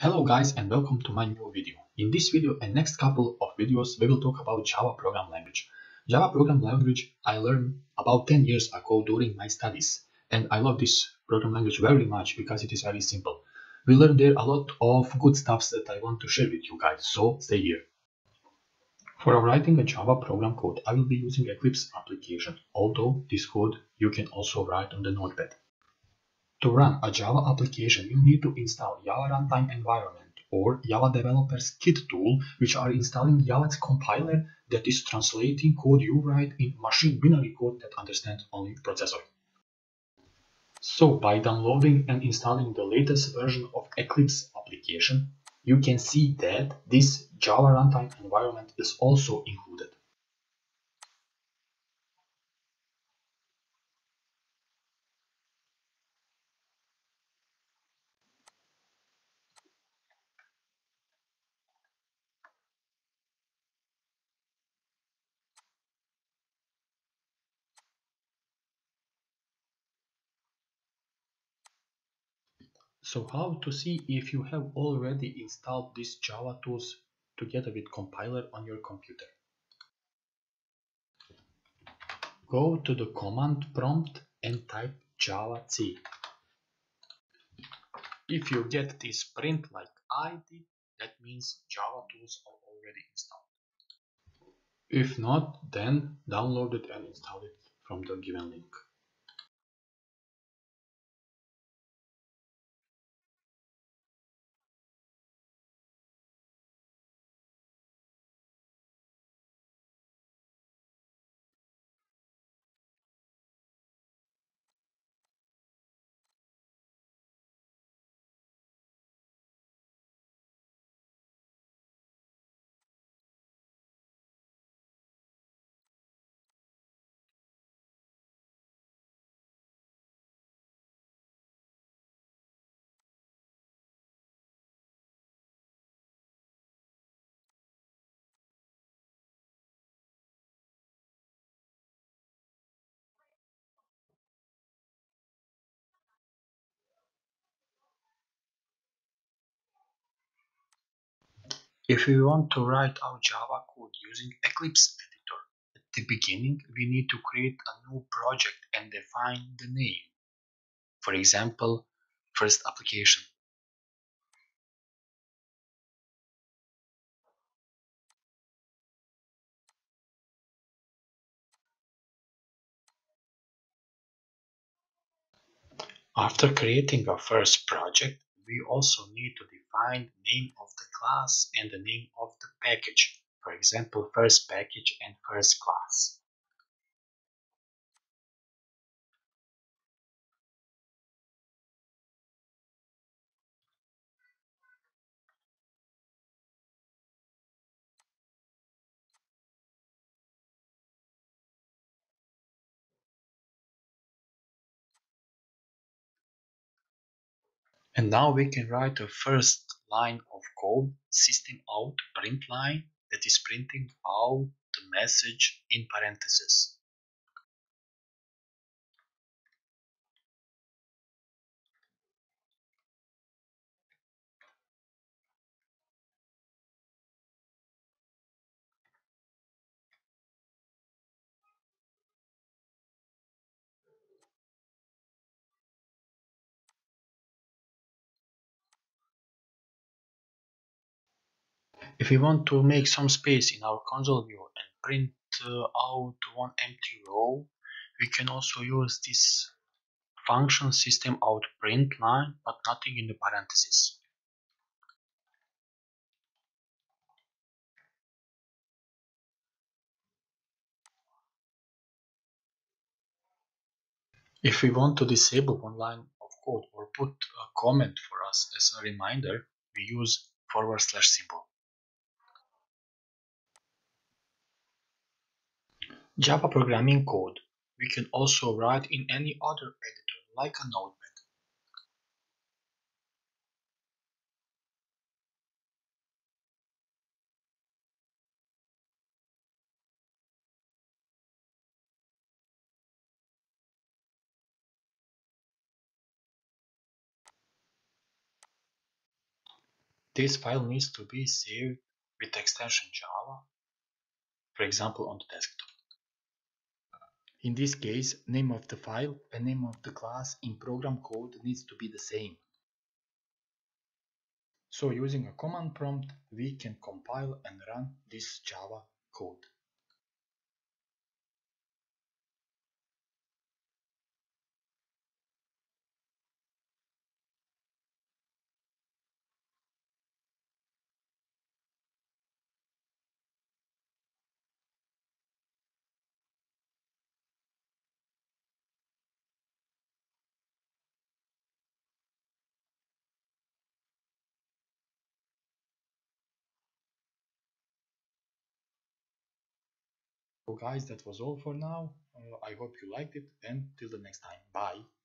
Hello guys and welcome to my new video. In this video and next couple of videos we will talk about Java program language. Java program language I learned about 10 years ago during my studies, and I love this program language very much because it is very simple. We learned there a lot of good stuff that I want to share with you guys, so stay here. For writing a Java program code I will be using Eclipse application, although this code you can also write on the Notepad. To run a Java application, you need to install Java Runtime Enviroment or Java Developer's Kit tool, which are installing Java's compiler that is translating code you write in machine binary code that understands only processor. So by downloading and installing the latest version of Eclipse application, you can see that this Java Runtime Environment is also included. So how to see if you have already installed these Java tools together with compiler on your computer? Go to the command prompt and type javac. If you get this print like I did, that means Java tools are already installed. If not, then download it and install it from the given link. If we want to write our Java code using Eclipse editor, at the beginning we need to create a new project and define the name. For example, first application. After creating our first project, we also need to define name of the class and the name of the package. For example, first package and first class. And now we can write the first line of code, system out print line, that is printing out the message in parentheses. If we want to make some space in our console view and print out one empty row, we can also use this function system out print line, but nothing in the parentheses. If we want to disable one line of code or put a comment for us as a reminder, we use / symbol. Java programming code we can also write in any other editor like a Notepad. This file needs to be saved with extension Java, for example on the desktop. In this case, name of the file and name of the class in program code needs to be the same. So using a command prompt, we can compile and run this Java code. So guys, that was all for now. I hope you liked it, and till the next time. Bye.